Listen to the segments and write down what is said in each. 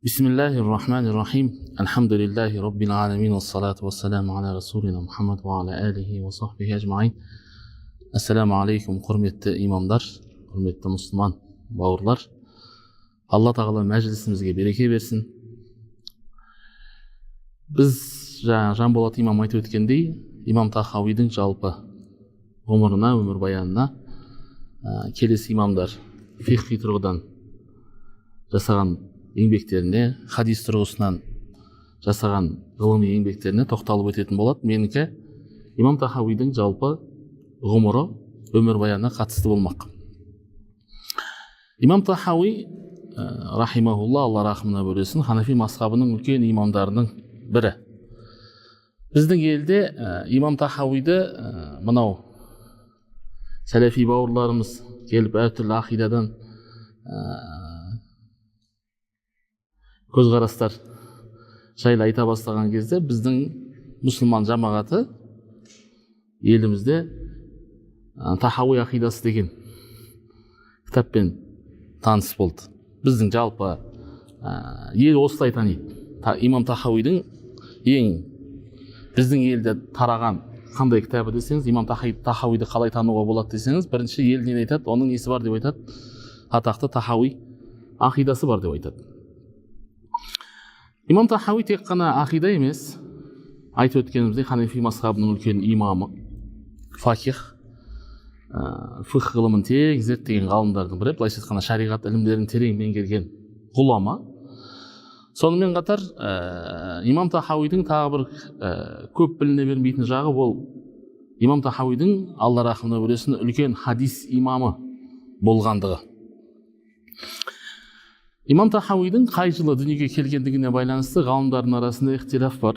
Бисмиллахир-рахманир-рахим. Алхамдулиллахи раббил аламин, вассалату вассаламу ала расулина Мухаммад ва ала алихи ва сахбихи ажмаин. Ассаламу алейкум, құрметті имамдар, құрметті мұсылман бауырлар. Алла тағала мәжілісімізге береке берсін. Біз Жанболат имам айтып өткендей, имам Тахауидің жалпы ғұмырына, өмірбаянына келесі имамдар фиқхи тұрғыдан жасаған еңбектеріне, хадис тұрғысынан жасаған ғылыми еңбектеріне тоқталып өтетін болады. Менікі имам Тахауидің жалпы ғұмыры, өмірбаянына қатысты болмақ. Имам Тахауи рахимахулла, Алла рахымына бөлесін, Ханафи мазхабының үлкен имамдарының бірі. Біздің елде имам Тахауиді мынау сәләфи бауырларымыз келіп әртүрлі ақидадан көзқарастар жайлы айта бастаған кезде біздің мұсылман жамағаты елімізде Тахауи ақидасы деген кітаппен таныс болды. Біздің жалпы ел осылай таниды. Имам Тахауидің ең біздің елде тараған қандай кітабы десеңіз, имам Тахауиді қалай тануға болады десеңіз, бірінші ел не айтады, оның несі бар деп айтады, атақты Тахауи ақидасы бар деп айтады. Имам Тахауи тек қана ақида емес, айтып өткеніміздей Ханафи мазхабының үлкен имамы, фақих, фиқх ғылымын терең зерттеген ғалымдардың бірі, былайша айтқанда шариғат ілімдерін терең меңгерген ғұлама. Сонымен қатар имам Тахауидің тағы бір көп біліне бермейтін жағы, ол имам Тахауидің Алла рахымына бөлесін үлкен хадис имамы болғандығы. Имам Тахауидің қай жылы дүниеге келгендігіне байланысты ғалымдардың арасында ихтилаф бар.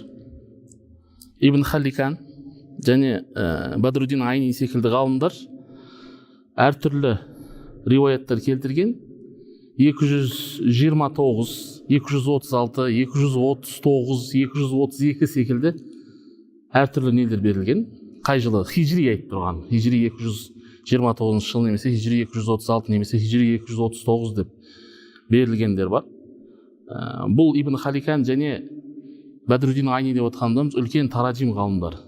Ибн Халикан және Бадруддин Айни секілді ғалымдар әртүрлі риуаяттар келтірген. 229, 236, 239, 232 секілді әртүрлі нелер берілген. Қай жылы? Хижри айтып тұрған. Хижри 229 жыл немесе хижри 236 немесе хижри 239 деп берілгендер бар. Бұл Ибн Халикан және Бадруддин Айни деп отқанымыз үлкен тараджим ғалымдар.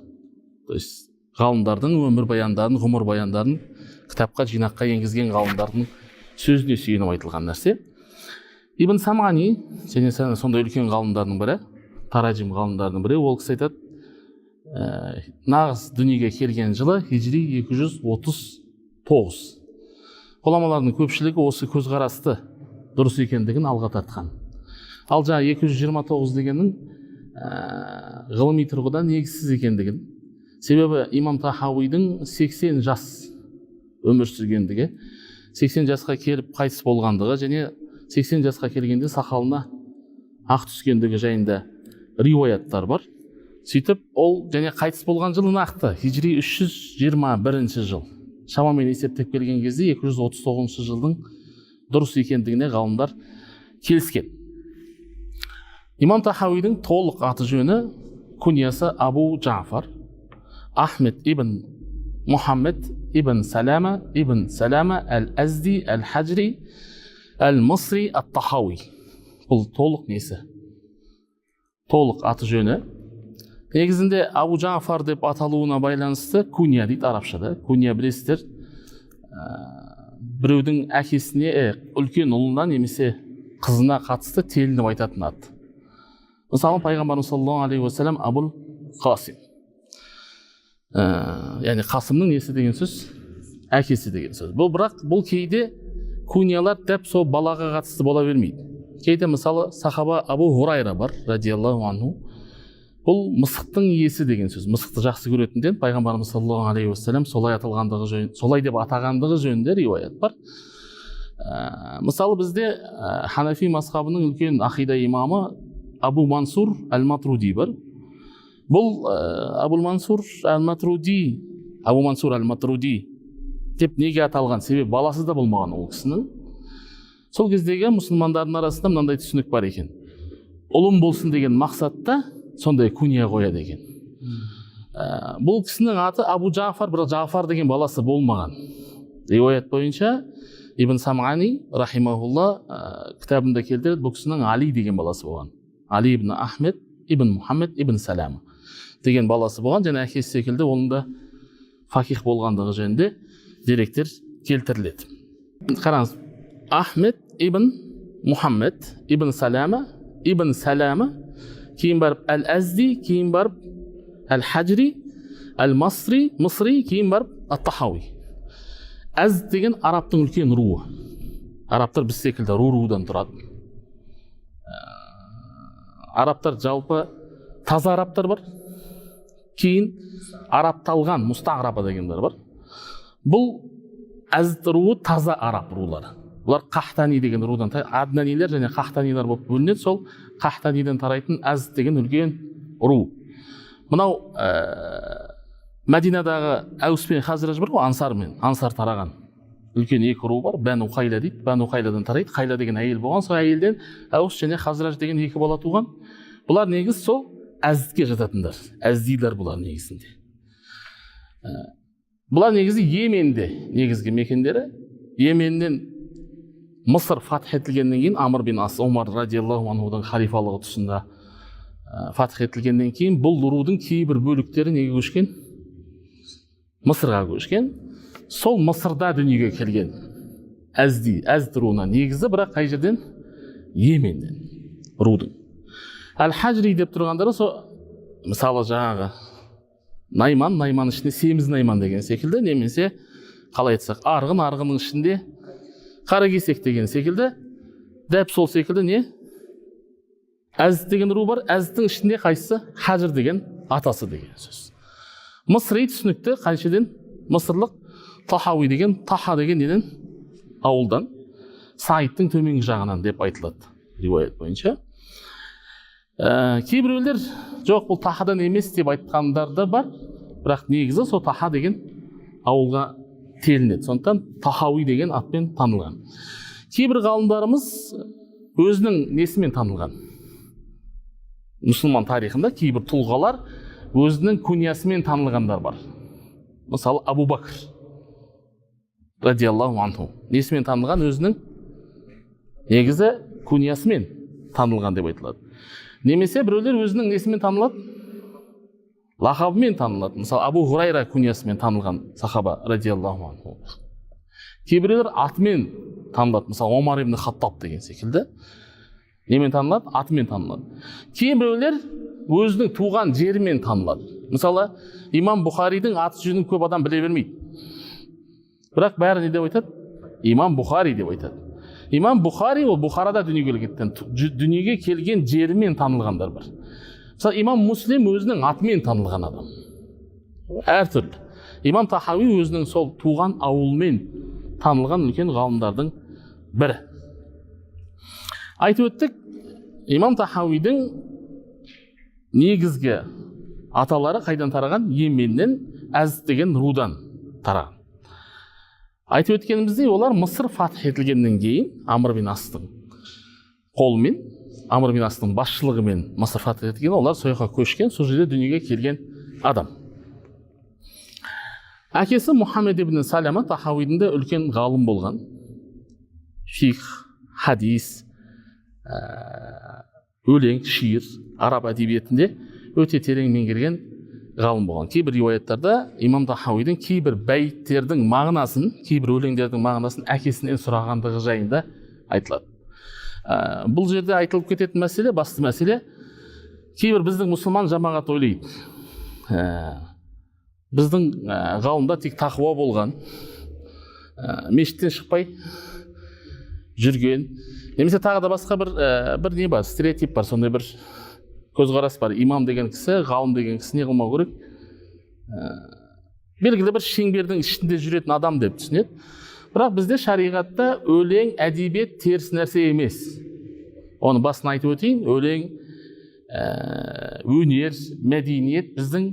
То есть ғалымдардың өмір баяндарын, ғұмыр баяндарын кітапқа, жинаққа енгізген ғалымдардың сөзіне сүйеніп айтылған нәрсе. Ибн Самани және сондай үлкен ғалымдардың бірі, тараджим ғалымдардың бірі, ол кісі айтады, нағыз дүниеге келген жылы хижри 239. Ғұламалардың көпшілігі осы көзқарасты дұрыс екендігін алға тартқан. Ал жаңа 229 дегеннің ғылыми тұрғыдан негізсіз екендігін, себебі имам Тахауидің 80 жас өмір сүргендігі, 80 жасқа келіп қайтыс болғандығы және 80 жасқа келгенде сақалына ақ түскендігі жайында риуаяттар бар. Сөйтіп, ол және қайтыс болған жылы нақты хижри 321 жыл. Шамамен есептеп келген кезде 239 жылдың дұрыс екендігіне ғалымдар келіскен. Имам Тахауидің толық аты жөні, күниясы Абу Джафар Ахмед ибн Мухаммед ибн Салама әл-Азди әл-Хаджри әл-Мысри ат-Тахауи. Бұл толық несі? Толық аты жөні. Негізінде Абу Джафар деп аталуына байланысты күния дейді арабшада. Күния білесіздер, біреудің әкесіне, үлкен ұлына немесе қызына қатысты телініп айтатын аты. Мысалы, пайғамбарымыз саллаллаху алейхи уассалам Абул Қасим. Яғни Қасымның несі деген сөз? Әкесі деген сөз. Бұл кейде күниялар дәп сол балаға қатысты бола бермейді. Кейде мысалы сахаба Абу Хурайра бар, радиаллаху анху. Бұл мысықтың иесі деген сөз. Мысықты жақсы көретінден пайғамбарымыз саллаллаху алейхи уассалам солай деп атағандығы жөнінде риуаят бар. Мысалы бізде Ханафи мазхабының үлкен ақида имамы Абу Мансур әл-Матруди бар. Бұл Абу Мансур әл-Матруди деп неге аталған? Себебі баласы да болмаған ол кісінің. Сол кездегі мұсылмандардың арасында мынандай түсінік бар екен. Ұлым болсын деген мақсатта сондай күния қояды екен. Бұл кісінің аты Абу Джафар, бірақ Джафар деген баласы болмаған. Риуаят бойынша ибн Самғани рахимахулла кітабында келтіреді, бұл кісінің Али деген баласы болған. Али ибн Ахмед ибн Мухаммед ибн Салама деген баласы болған, және әкесі секілді оның да фақих болғандығы жөнінде деректер келтіріледі. Қараңыз, Ахмед ибн Мухаммед ибн Салама, кейін барып әл-Әзди, кейін барып әл-Хаджри, әл-Масри, кейін барып ат-Тахауи. Әз деген арабтың үлкен руы. Арабтар біз секілді рудан тұрады. Арабтар жалпы таза арабтар бар, кейін арабталған мұстағраба дегендер бар. Бұл әз руы таза араб рулары. Бұлар Қахтани деген рудан, Аднанилер және Қахтанилар болып бөлінеді. Сол Қахтаниден тарайтын әз деген үлкен ру. Мынау Мәдинадағы Әус пен Хазраж бар ғой, ансар тараған үлкен екі ру бар, Бәну Қайла дейді. Бәну Қайладан тарайды. Қайла деген әйел болған, сол әйелден Әус және Хазраж деген екі бала туған. Бұлар негіз сол әздке жататындар, әздилер бұлар негізінде. Бұлар негізі Йеменде негізгі мекендері. Йеменнен Мысыр фатх етілгеннен кейін, Амр бин Ас Омар радиаллаху анхудың халифалығы тұсында фатх етілгеннен кейін, бұл рудың кейбір бөліктері неге көшкен? Мысырға көшкен. Сол Мысырда дүниеге келген әзд руына негізі, бірақ қай жерден? Йеменнен рудың. Әл-Хаджри деп тұрғандары мысалы жаңағы найман ішінде семіз найман деген секілді, немесе қалай айтсақ арғынның ішінде қаракесек деген секілді, дәп сол секілді не? Әз деген ру бар, әздің ішінде қайсысы? Хаджр деген атасы деген сөз. Мысри түсінікті қаншеден? Мысырлық Тахауи деген, Таха деген неден? Ауылдан, Саидтың төменгі жағынан деп айтылады риуаят бойынша. Кейбіреулер жоқ, бұл Тахадан емес деп айтқандар да бар, бірақ негізі сол Таха деген ауылға телінеді. Сондықтан Тахауи деген атпен танылған. Кейбір ғалымдарымыз өзінің несімен танылған. Мұсылман тарихында кейбір тұлғалар өзінің күниясымен танылғандар бар. Мысалы Абу Бакр радиаллаху анху несімен танылған? Өзінің негізі күниясымен танылған деп айтылады. Немесе біреулер өзінің несімен танылады? Лақабымен танылады. Мысалы Абу Хурайра күниясымен танылған сахаба радиаллаху анху. Кейбіреулер атымен танылады. Мысалы Омар ибн Хаттаб деген секілді. Немен танылады? Атымен танылады. Кейбіреулер өзінің туған жерімен танылады. Мысалы имам Бұхаридің аты жөнін көп адам біле бермейді. Бірақ бәрі не деп айтады? Имам Бұхари деп айтады. Имам Бұхари ол Бұхарада дүниеге келген жерімен танылғандар бар. Мысалы имам Муслим өзінің атымен танылған адам. Әртүрлі. Имам Тахауи өзінің сол туған ауылмен танылған үлкен ғалымдардың бірі. Айтып өттік, имам Тахауидің негізгі аталары қайдан тараған? Йеменнен, Әз деген рудан тараған. Айтып өткеніміздей, олар Мысыр фатх етілгеннен кейін Амр бин Астың қолымен, Амр бин Астың басшылығымен Мысыр фатх етілген, олар сояққа көшкен, сол жерде дүниеге келген адам. Әкесі Мухаммед ибн Салама Тахауидің де үлкен ғалым болған. Фих, хадис, өлең, шиыр, араб әдебиетінде өте терең меңгерген ғалым болған. Кейбір риуаяттарда имам Тахауидің кейбір бәйттердің мағынасын, кейбір өлеңдердің мағынасын әкесінен сұрағандығы жайында айтылады. Бұл жерде айтылып кететін мәселе, басты мәселе, кейбір біздің мұсылман жамағат ойлайды. Біздің ғалымда тек тақуа болған, мешіттен шықпай жүрген, немесе тағы да басқа бір не бар, стереотип бар, сондай бір көзқарас бар. Имам деген кісі, ғалым деген кісі не қылмау керек? Белгілі бір шеңбердің ішінде жүретін адам деп түсінеді. Бірақ бізде шариғатта өлең, әдебиет теріс нәрсе емес. Оны басын айтып өтейін, өлең, өнер, мәдениет біздің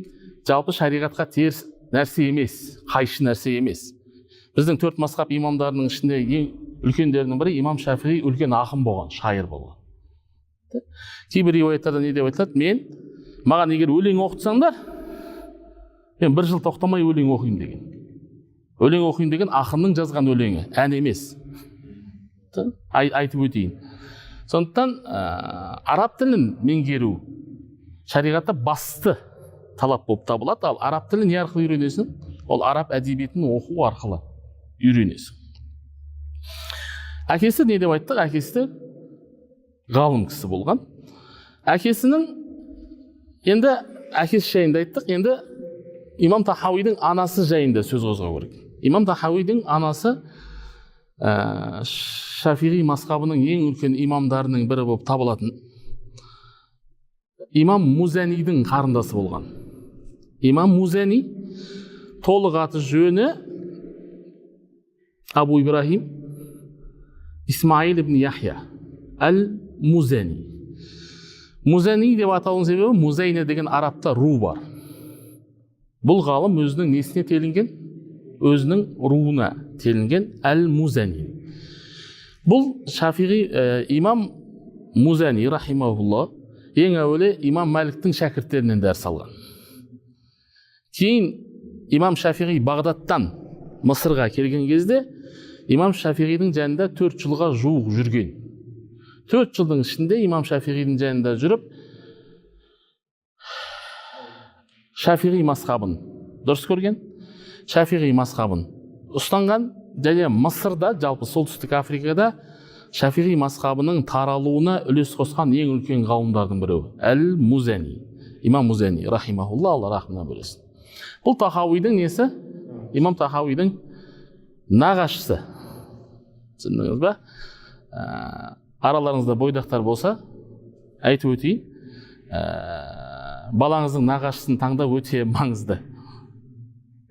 жалпы шариғатқа теріс нәрсе емес, қайшы нәрсе емес. Біздің 4 мазхаб имамдарының ішінде ең үлкендерінің бірі имам Шафиғи үлкен ақын болған, шайыр болған. Кейбір риуаяттарда не деп айтылады? Маған егер өлең оқытсаңдар, мен 1 жыл тоқтамай өлең оқимын деген. Өлең оқиын деген ақынның жазған өлеңі, ән емес. Айтып өтейін. Сондықтан араб тілін меңгеру шариғатта басты талап болып табылады. Ал араб тілін не арқылы үйренесің? Ол араб әдебиетін оқу арқылы үйренесің. Әкесі не деп айттық? Әкесі ғалым кісі болған. Әкесінің, енді әкесі жайында айттық, енді имам Тахауидің анасы жайында сөз қозғау керек. Имам Тахауидің анасы Шафиғи мазхабының ең үлкен имамдарының бірі болып табылатын имам Музанидің қарындасы болған. Имам Музани толық аты жөні Абу Ибрахим Исмаил ибн Яхья әл-Музани. Музани деп аталуының себебі Музайна деген арабта ру бар. Бұл ғалым өзінің несіне телінген? Өзінің руына телінген әл-Музани. Бұл Шафиғи имам Музани рахимахулла ең әуелі имам Мәліктің шәкірттерінен дәріс алған. Кейін имам Шафиғи Бағдаттан Мысырға келген кезде имам Шафиғидің жанында 4 жылға жуық жүрген. 4 жылдың ішінде имам Шафиғидің жанында жүріп, Шафиғи мазхабын дұрыс көрген, Шафиғи мазхабын ұстанған, және Мысырда, жалпы солтүстік Африкада Шафиғи мазхабының таралуына үлес қосқан ең үлкен ғалымдардың біреуі әл-Музани, имам Музани рахимахулла, Алла рахмына бөлесін. Бұл Тахауидің несі? Имам Тахауидің нағашысы. Түсіндіңіз ба? Араларыңызда бойдақтар болса, айтып өтейін, балаңыздың нағашысын таңдап өте маңызды.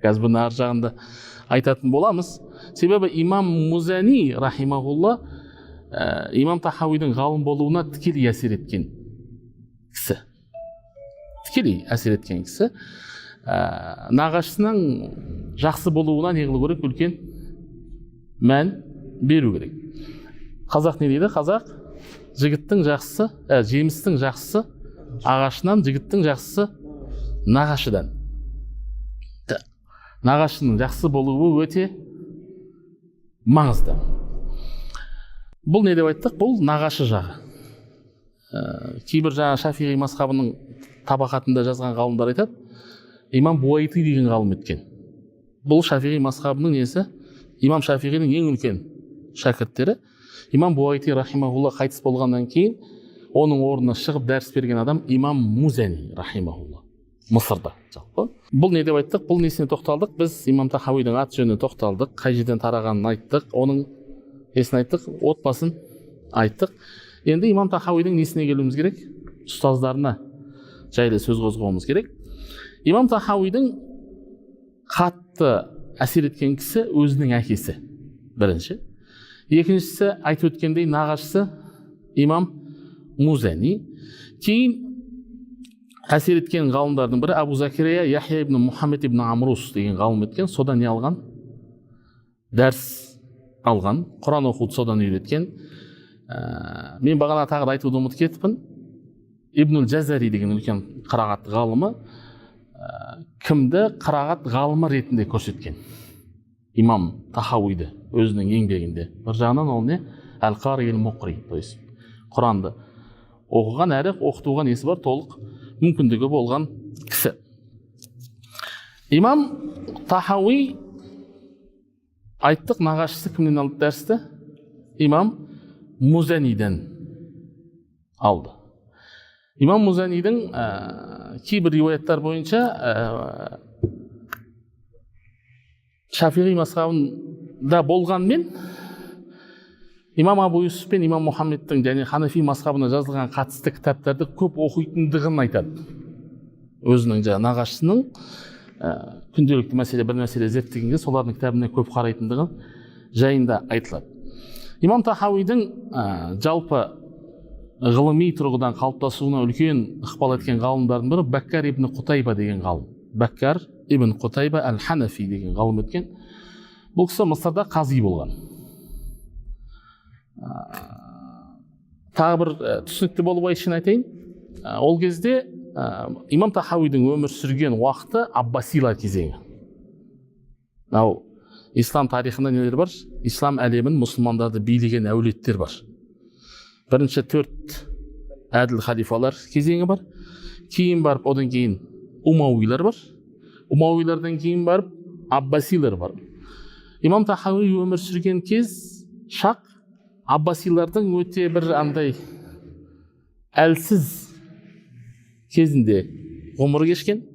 Қазір бұны ар жағында айтатын боламыз. Себебі имам Музани рахимахулла имам Тахауидің ғалым болуына тікелей әсер еткен кісі. Тікелей әсер еткен кісі. Нағашысының жақсы болуына не қылу керек? Үлкен мән беру керек. Қазақ не дейді? Қазақ жігіттің жақсысы, жемістің жақсысы ағашынан, жігіттің жақсысы нағашыдан. Нағашының жақсы болуы өте маңызды. Бұл не деп айттық? Бұл нағашы жағы. Кейбір жаңа Шафиғи мазхабының табақатында жазған ғалымдар айтады, имам Буайти деген ғалым еткен. Бұл Шафиғи мазхабының несі? Имам Шафиғидің ең үлкен шәкірттері. Имам Буайти рахимахулла қайтыс болғаннан кейін оның орнына шығып дәріс берген адам имам Музани рахимахулла. Мысырда жалпы. Бұл не деп айттық? Бұл несіне тоқталдық? Біз имам Тахауидің аты жөніне тоқталдық, қай жерден тарағанын айттық, оның несін айттық, отбасын айттық. Енді имам Тахауидің несіне келуіміз керек? Ұстаздарына жайлы сөз қозғауымыз керек. Имам Тахауидің қатты әсер еткен кісі өзінің әкесі, бірінші. Екіншісі, айтып өткендей, нағашысы имам Музани. Кейін әсер еткен ғалымдардың бірі Абу Закирия Яхья ибн Мухаммед ибн Амрус деген ғалым еткен. Содан не алған? Дәріс алған, Құран оқуды содан үйреткен. Мен бағана тағы да айтуды ұмытып кетіппін. Ибнул Жазари деген үлкен қырағат ғалымы кімді қырағат ғалымы ретінде көрсеткен? Имам Тахауиді өзінің еңбегінде. Бір жағынан ол не? Әл-Қари әл-Мұқри, то есть Құранды оқыған әрі оқытуға несі бар? Толық мүмкіндігі болған кісі. Имам Тахауи айттық, нағашысы кімнен алды дәрісті? Имам Музаниден алды. Имам Музанидың кейбір риуаяттар бойынша Шафиғи мазхабында болғанмен имам Абу Юсуф пен имам Мұхаммедтің және Ханафи мазхабына жазылған қатысты кітаптарды көп оқитындығын айтады. Өзінің нағашысының күнделікті мәселе, бір мәселе зерттегенге солардың кітабына көп қарайтындығын жайында айтылады. Имам Тахауидің жалпы ғылыми тұрғыдан қалыптасуына үлкен ықпал еткен ғалымдардың бірі Бәккар ибн Құтайба деген ғалым. Бәккар ибн Құтайба әл-Ханафи деген ғалым еткен. Бұл кісі Мысырда қази болған. Тағы бір түсінікті болу үшін айтайын. Ол кезде имам Тахауидің өмір сүрген уақыты Аббасилар кезеңі. ислам тарихында нелер бар? Ислам әлемін мұсылмандарды билеген әулеттер бар. Бірінші 4 әділ халифалар кезеңі бар. Кейін барып, одан кейін Умауилар бар. Умауилардан кейін барып Аббасилар бар. Имам Тахауи өмір сүрген кез шақ Аббасилардың өте бір андай әлсіз кезінде ғұмыр кешкен.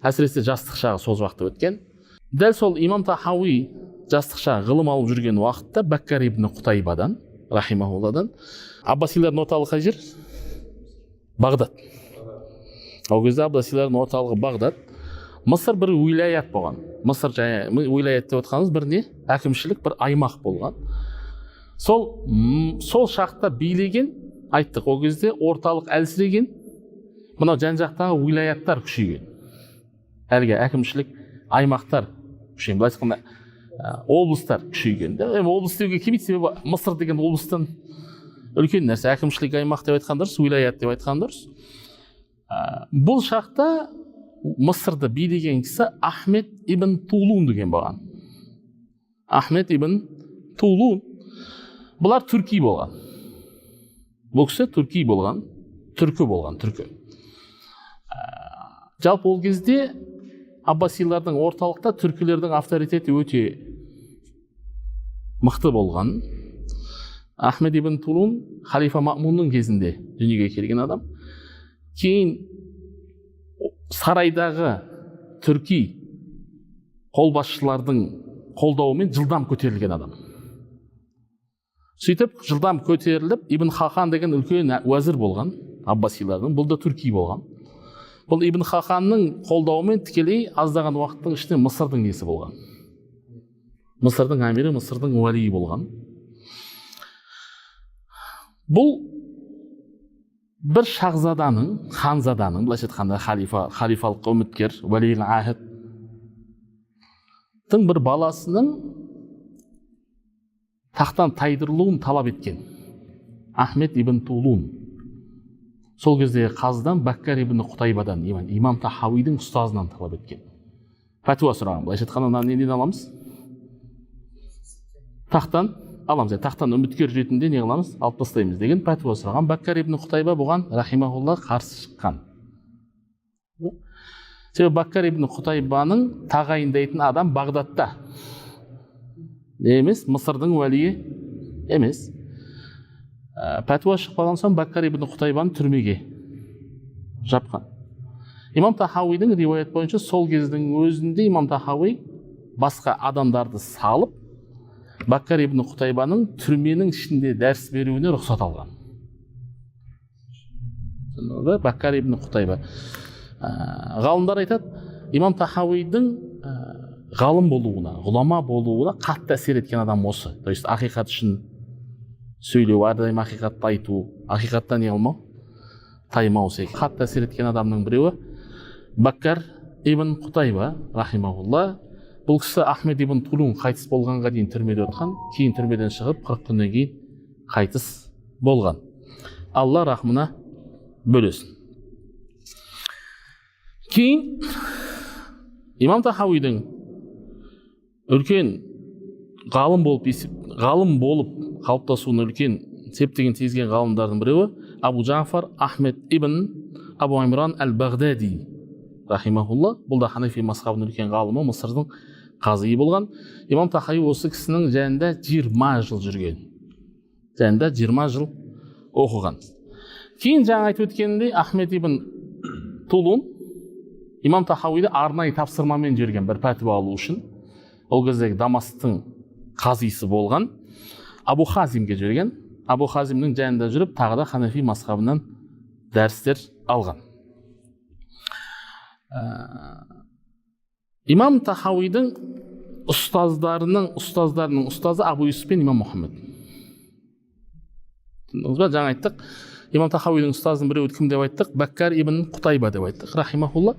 Әсіресе жастық шағы сол жақта өткен. Дәл сол имам Тахауи жастық шағы ғылым алып жүрген уақытта Баккар ибн Құтайбадан, рахимахулладан, Аббасилардың орталығы қай жер? Бағдат. Ол кезде Аббасилардың орталығы Бағдат. Мысыр бір уилаят болған. Мысыр уилаят деп отқанымыз бір не? Әкімшілік бір аймақ болған. Сол шақта билеген, айттық, ол кезде орталық әлсіреген, мынау жан-жақтағы уилаяттар күшейген. Әлгі әкімшілік аймақтар күшейген. Былай айтқанда облыстар күшейген. Облыс деуге келмейді, себебі Мысыр деген облыстан үлкен нәрсе. Әкімшілік аймақ деп айтқан дұрыс, уилаят деп айтқан дұрыс. Бұл шақта Мысырды билеген кісі Ахмед ибн Тулун деген болған. Ахмед ибн Тулун. Бұлар түрки болған. Бұл кісі түрки болған, түркі болған, түркі. Жалпы ол кезде Аббасилардың орталықта түркілердің авторитеті өте мықты болған. Ахмед ибн Тулун халифа Мамунның кезінде дүниеге келген адам. Кейін сарайдағы түрки қолбасшылардың қолдауымен жылдам көтерілген адам. Сөйтіп, жылдам көтеріліп, Ибн Хақан деген үлкен уәзір болған, Аббасилардың, бұл да түрки болған. Бұл Ибн Хақанның қолдауымен тікелей аздаған уақыттың ішінде Мысырдың несі болған. Мысырдың әмірі, Мысырдың уәлиі болған. Бұл бір шахзаданың, ханзаданың, былайша айтқанда халифалық үміткер, уәлийл ахидтың бір баласының тақтан тайдырылуын талап еткен. Ахмед ибн Тулун. Сол кезде қазыдан Баккар ибн Құтайбадан, имам Тахауидің ұстазынан талап еткен. Пәтуа сұраған. Былайша айтқанда неден аламыз? Тақтан аламыз. Тақтан үміткер ретінде не қыламыз? Алып тастаймыз деген пәтуа сұраған. Баккар ибн Құтайба бұған рахимахулла қарсы шыққан. Себебі Баккар ибн Құтайбаның тағайындайтын адам Бағдатта. Емес, Мысырдың уәлиі емес. Пәтуа шықпаған соң Баккар ибн Құтайбаны түрмеге жапқан. Имам Тахауидің риуаят бойынша сол кездің өзінде имам Тахауи басқа адамдарды салып, Баккар ибн Құтайбаның түрменің ішінде дәріс беруіне рұқсат алған. Баккар ибн Құтайба. Ғалымдар айтады, имам Тахауидің ғалым болуына, ғұлама болуына қатты әсер еткен адам осы. То есть ақиқат үшін сөйлеу, әрдайым ақиқатты айту, ақиқаттан не қылмау, таймау секілді. Қатты әсер еткен адамның біреуі Баккар ибн Құтайба, рахимахулла. Бұл кісі Ахмед ибн Тулун қайтыс болғанға дейін түрмеде отқан, кейін түрмеден шығып 40 күннен кейін қайтыс болған. Алла рахмына бөлесін. Кейін имам Тахауидің үлкен ғалым болып қалыптасуына үлкен септігін тигізген ғалымдардың біреуі Абу Джафар Ахмед ибн Абу Имран әл-Бағдади, рахимахулла. Бұл да Ханафи мазхабының үлкен ғалымы, Мысырдың қазии болған. Имам Тахауи осы кісінің жанында 20 жыл жүрген. Жанында 20 жыл оқыған. Кейін жаңа айтып өткенде Ахмед ибн Тулун имам Тахауиді арнайы тапсырмамен жүрген бір пәтуа алу үшін. Ол кездегі Дамасктың қазисы болған. Абу Хазимге жүрген. Абу Хазимнің жанында жүріп, тағы да Ханафи мазхабынан дәрістер алған. Имам Тахауидің ұстаздарының ұстазы Абу Юсуф пен имам Мұхаммед. Жаңа айттық, имам Тахауидің ұстазының біреуі кім деп айттық? Баккар ибн Құтайба деп айттық, рахимахулла.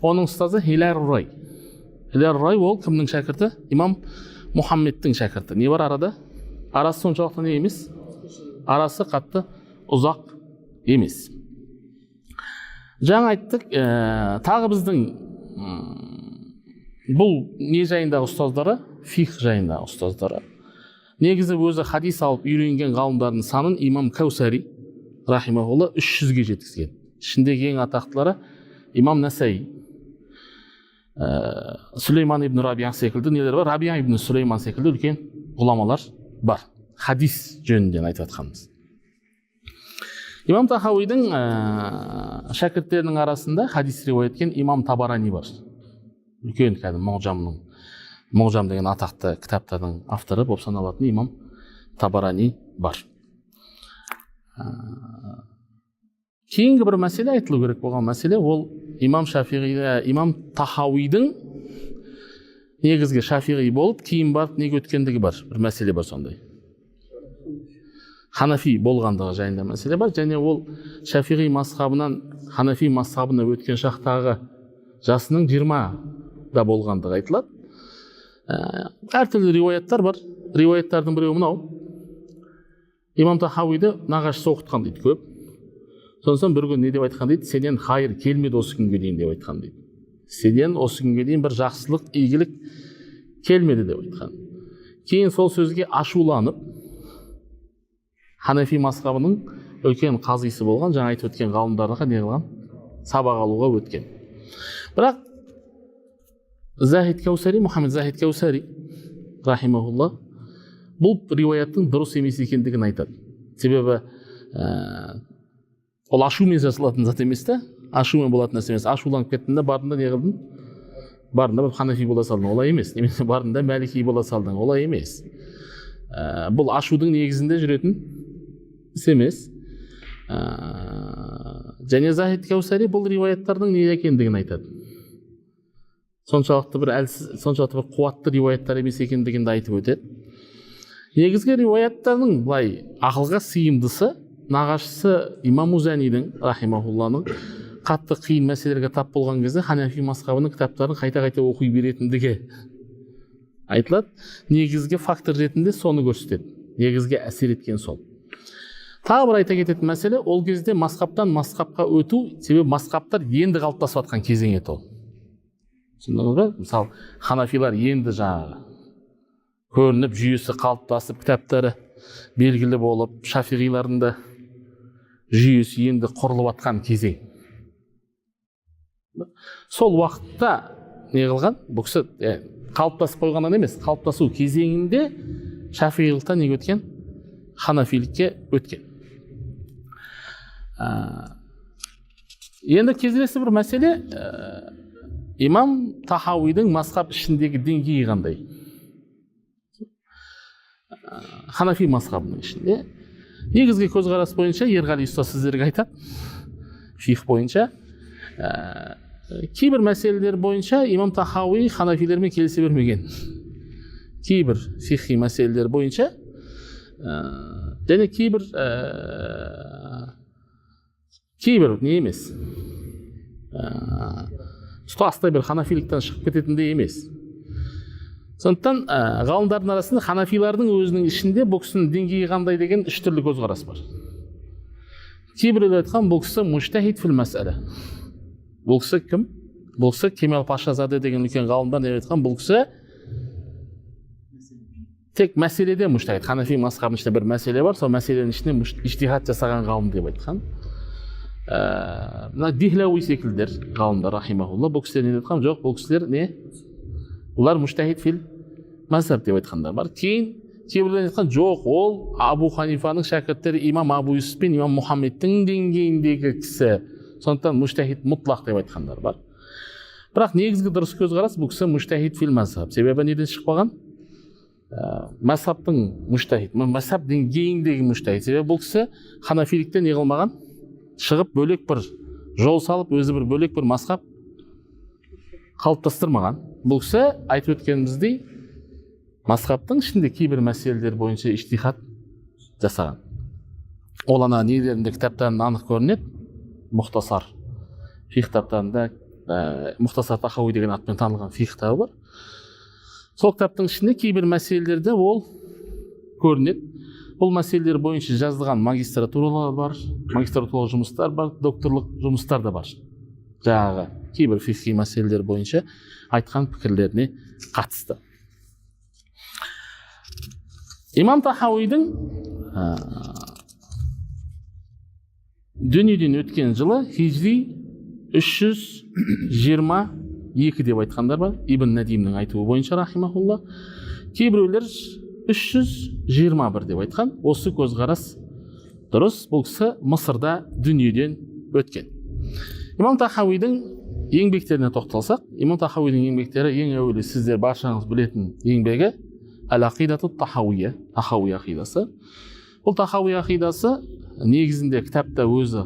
Оның ұстазы Хилар Рай. Хилар Рай ол кімнің шәкірті? Имам Мұхаммедтің шәкірті. Не бар арада? Арасы соншалықты не емес? Арасы қатты ұзақ емес. Жаңа айттық, тағы біздің бұл не жайындағы ұстаздары? Фих жайындағы ұстаздары. Негізі өзі хадис алып үйренген ғалымдардың санын имам Каусари рахимахулла 300-ге жеткізген. Ішіндегі ең атақтылары имам Насаи, Сүлейман ибн Рабия секілді нелер бар, Рабия ибн Сүлейман секілді үлкен ғұламалар бар. Хадис жөнінен айтып жатқанымыз. Имам Тахауидің шәкірттерінің арасында хадис риуаят еткен имам Табарани бар. Үлкен кәдімгі Мұғжам деген атақты кітаптардың авторы болып саналатын имам Табарани бар. Кейінгі бір мәселе айтылу керек болған мәселе, ол имам Тахауидің негізгі шафиғи болып, кейін барып неге өткендігі бар. Бір мәселе бар сондай. Ханафи болғандығы жайында мәселе бар, және ол шафиғи мазхабынан Ханафи мазхабына өткен шақтағы жасының 20-да болғандығы айтылады. Әртүрлі риуаяттар бар. Риуаяттардың біреуі мынау. Имам Тахауиді нағашысы оқытқан дейді көп. Сондықтан бір күн не деп айтқан дейді? Сенен хайыр келмеді осы күнге дейін деп айтқан дейді. Сенен осы күнге дейін бір жақсылық, игілік келмеді деп айтқан. Кейін сол сөзге ашуланып, Ханафи мазхабының үлкен қазысы болған, жаңа айтып өткен ғалымдарға не қылған? Сабақ алуға өткен. Бірақ Мұхаммед Захид Каусари рахимахулла бұл риуаяттың дұрыс емес екендігін айтады. Себебі ол ашумен жасалатын зат емес та, ашумен болатын нәрсе емес. Ашуланып кеттің де бардында не қылдың? Бардында бір Ханафи бола салдың, олай емес. Немесе бардында Мәлики бола салдың, олай емес. Бұл ашудың негізінде жүретін іс емес. Және Захид Каусари бұл риуаяттардың не екендігін айтады. Соншалықты бір қуатты риуаяттар емес екендігін айтып өтеді. Негізгі риуаяттардың былай ақылға сыйымдысы нағашысы имам Музанидің рахимахулланың қатты қиын мәселелерге тап болған кезде Ханафи мазхабының кітаптарын қайта-қайта оқи беретіндігі айтылады. Негізгі фактор ретінде соны көрсетеді. Негізге әсер еткен сол. Тағы бір айта кететін мәселе, ол кезде мазхабтан мазхабқа өту, себебі мазхабтар енді қалыптасып жатқан кезең еді ол. Түсіндіңіз бе? Мысалы, Ханафилар енді жаңағы көрініп, жүйесі қалыптасып, кітаптары белгілі болып, шафиғилардың да жүйесі енді құрылып жатқан кезең. Сол уақытта не қылған? Бұл кісі қалыптасып қойғаннан емес, қалыптасу кезеңінде шафиғилықтан неге өткен? Ханафилікке өткен. Енді кездесі бір мәселе, имам Тахауидің мазхаб ішіндегі деңгейі қандай? Ханафи мазхабының ішінде негізгі көзқарас бойынша Ерғали ұстаз сіздерге айтады, фих бойынша кейбір мәселелер бойынша имам Тахауи ханафилермен келісе бермеген. Кейбір фихи мәселелер бойынша және кейбір не емес, тұтастай бір ханафиліктен шығып кететіндей емес. Сондықтан ғалымдардың арасында ханафилардың өзінің ішінде бұл кісінің деңгейі қандай деген үш түрлі көзқарас бар. Кейбіреулер айтқан бұл кісі муштахид фил мәсәлә. Бұл кісі кім? Бұл кісі Кемал Пашазаде деген үлкен ғалымдар не айтқан? Бұл кісі тек мәселеде муштахид. Ханафи мазхабының ішінде бір мәселе бар, сол мәселенің ішінде иштихад жасаған ғалым деп айтқан. Дихлауи секілдер ғалымдар рахимахулла бұл кісілер не айтқан? Жоқ, бұл кісілер не? Бұлар муштахид фил мазхаб деп айтқандар бар. Кейін кейбіреулер айтқан жоқ, ол Абу Ханифаның шәкірттері имам Абу Юсуф пен имам Мұхаммедтің деңгейіндегі кісі. Сондықтан муштахид мұтлақ деп айтқандар бар. Бірақ негізгі дұрыс көзқарас бұл кісі муштахид фил мазхаб. Себебі неден шықпаған? Мазхабтың муштахид, мазхаб деңгейіндегі муштахид. Себебі бұл кісі ханафиліктен не қылмаған? Шығып бөлек бір жол салып, өзі бір бөлек бір мазхаб қалыптастырмаған. Бұл кісі айтып өткеніміздей мазхабтың ішінде кейбір мәселелер бойынша иштихад жасаған. Ол ана нелерінде кітаптарында анық көрінеді. Мұхтасар фих кітаптарында Мұхтасар Тахауи деген атпен танылған фих кітабы бар. Сол кітаптың ішінде кейбір мәселелерде ол көрінеді. Бұл мәселелер бойынша жазылған магистратуралар бар, магистратуралық жұмыстар бар, докторлық жұмыстар да бар. жаңағы кейбір фикhi мәселелер бойынша айтқан пікірлеріне қатысты. Имам Тахауидің дүниеден өткен жылы хижри 322 деп айтқандар бар. Ибн Надимнің айтуы бойынша рахимахулла. Кейбіреулер 321 деп айтқан. Осы көзқарас дұрыс. Бұл кісі Мысырда дүниеден өткен. Имам Тахауидің еңбектеріне тоқталсақ, Имам Тахауидің еңбектері ең әуелі сіздер баршаңыз білетін еңбегі Әл-Ақидату Тахауия, Тахауи ақидасы. Бұл Тахауи ақидасы негізінде кітапта өзі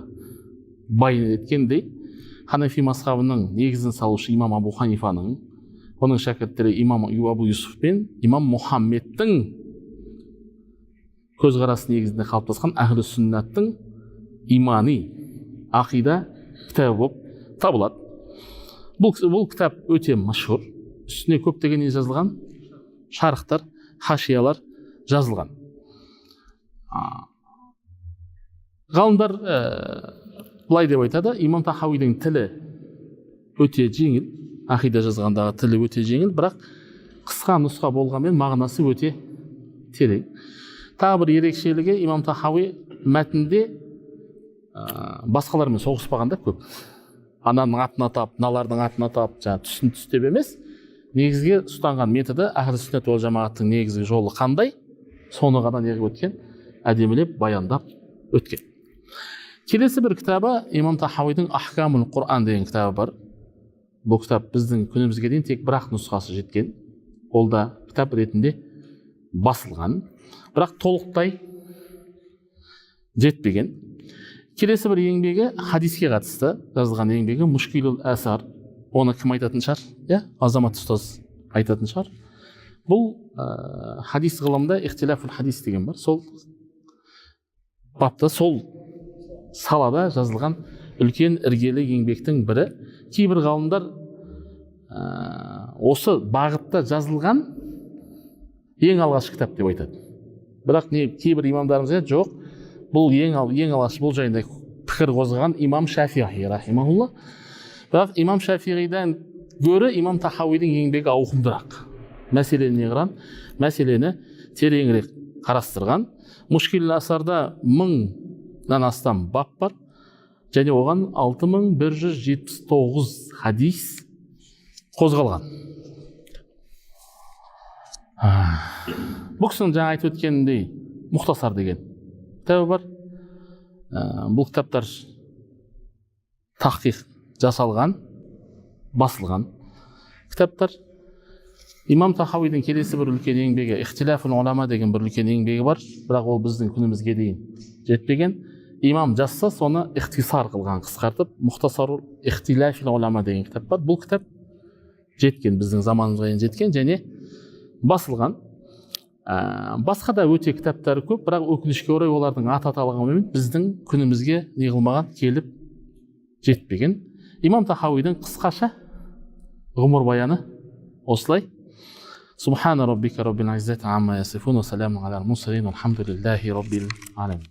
баян еткендей, Ханафи мазхабының негізін салушы имам Абу Ханифаның, оның шәкірттері имам Абу Юсуф пен имам Мұхаммедтің көзқарасы негізінде қалыптасқан әхлі сүннаттың имани ақида кітабы болып табылады. Бұл кітап өте мәшһүр. Үстіне көптеген не жазылған? Шарықтар, хашиялар жазылған. Ғалымдар былай деп айтады, имам Тахауидің тілі өте жеңіл, ақида жазғандағы тілі өте жеңіл, бірақ қысқа нұсқа болғанмен мағынасы өте терең. Тағы бір ерекшелігі, имам Тахауи мәтінде басқалармен соғыспағанда көп. Ананың атын атап, мыналардың атын атап, түсін түстеп емес, негізге ұстанған методы әхлі сүннат уал жамағаттың негізгі жолы қандай, соны ғана неғып өткен, әдемілеп баяндап өткен. Келесі бір кітабы имам Тахауидің Ахкамул Құран деген кітабы бар. Бұл кітап біздің күнімізге дейін тек бір-ақ нұсқасы жеткен. Ол да кітап ретінде басылған, бірақ толықтай жетпеген. Келесі бір еңбегі хадиске қатысты жазылған еңбегі Мушкилул Асар. Оны кім айтатын шығар? Азамат ұстаз айтатын шығар. Бұл хадис ғылымында ихтилафул хадис деген бар. Сол бапта, сол салада жазылған үлкен іргелі еңбектің бірі. Кейбір ғалымдар осы бағытта жазылған ең алғашқы кітап деп айтады. Бірақ кейбір имамдарымыз жоқ, бұл ең алғашқы, бұл жайында пікір қозғаған имам Шафиғи рахимахулла. Бірақ имам Шафиғиден гөрі имам Тахауидің еңбегі ауқымдырақ. Мәселені тереңірек қарастырған. Мушкилул Асарда 1000-нан астам бап бар, және оған 6179 хадис қозғалған. Бұл кісінің жаңа айтып өткеніндей Мұхтасар деген кітабы бар. Бұл кітаптар тахқиқ жасалған, басылған кітаптар. Имам Тахауидің келесі бір үлкен еңбегі Ихтилафул улама деген бір үлкен еңбегі бар, бірақ ол біздің күнімізге дейін жетпеген. Имам жазса, соны ихтисар қылған, қысқартып, Мұхтасарул Ихтилафул улама деген кітап бар. Бұл кітап жеткен, біздің заманымызға дейін жеткен және басылған. Басқа да өте кітаптары көп, бірақ өкінішке орай олардың аты аталғанымен біздің күнімізге неғылмаған, келіп жетпеген. Имам Тахауидің қысқаша ғұмыр баяны осылай. Субхана раббика раббил иззати амма ясифун ва саламун алал мурсалин валхамдулиллахи раббил аламин.